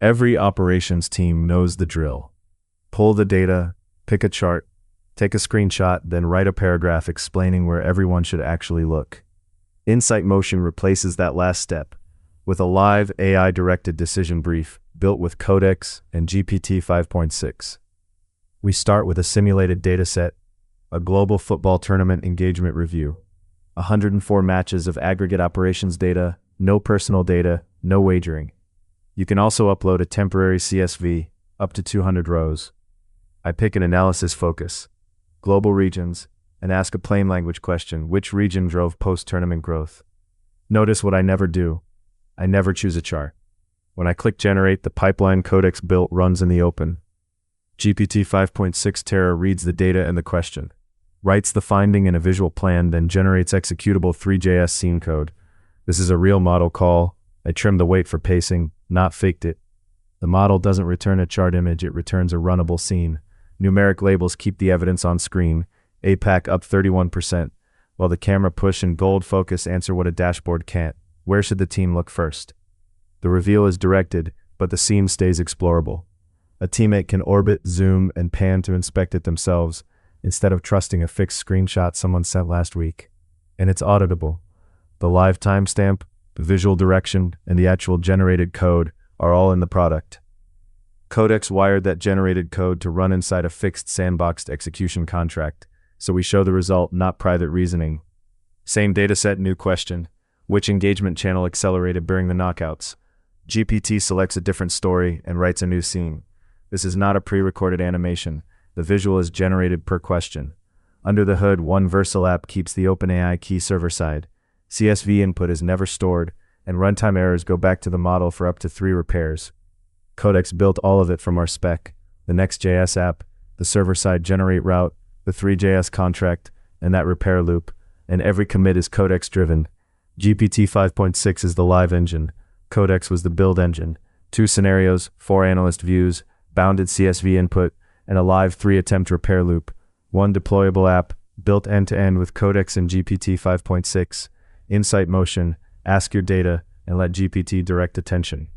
Every operations team knows the drill. Pull the data, pick a chart, take a screenshot, then write a paragraph explaining where everyone should actually look. InsightMotion replaces that last step with a live AI-directed decision brief built with Codex and GPT 5.6. We start with a simulated dataset, a global football tournament engagement review, 104 matches of aggregate operations data, no personal data, no wagering. You can also upload a temporary CSV, up to 200 rows. I pick an analysis focus, global regions, and ask a plain language question: which region drove post-tournament growth? Notice what I never do. I never choose a chart. When I click generate, the pipeline Codex built runs in the open. GPT 5.6 Terra reads the data and the question, writes the finding in a visual plan, then generates executable 3JS scene code. This is a real model call. I trimmed the weight for pacing, not faked it. The model doesn't return a chart image, it returns a runnable scene. Numeric labels keep the evidence on screen. APAC up 31%, while the camera push and gold focus answer what a dashboard can't. Where should the team look first? The reveal is directed, but the scene stays explorable. A teammate can orbit, zoom, and pan to inspect it themselves, instead of trusting a fixed screenshot someone sent last week. And it's auditable. The live timestamp, the visual direction, and the actual generated code are all in the product. Codex wired that generated code to run inside a fixed sandboxed execution contract, so we show the result, not private reasoning. Same dataset, new question. Which engagement channel accelerated during the knockouts? GPT selects a different story and writes a new scene. This is not a pre-recorded animation. The visual is generated per question. Under the hood, one Versal app keeps the OpenAI key server-side. CSV input is never stored, and runtime errors go back to the model for up to 3 repairs. Codex built all of it from our spec: the Next.js app, the server-side generate route, the 3JS contract, and that repair loop, and every commit is Codex-driven. GPT 5.6 is the live engine. Codex was the build engine. 2 scenarios, 4 analyst views, bounded CSV input, and a live 3-attempt repair loop. 1 deployable app, built end-to-end with Codex and GPT 5.6. InsightMotion, ask your data, and let GPT direct attention.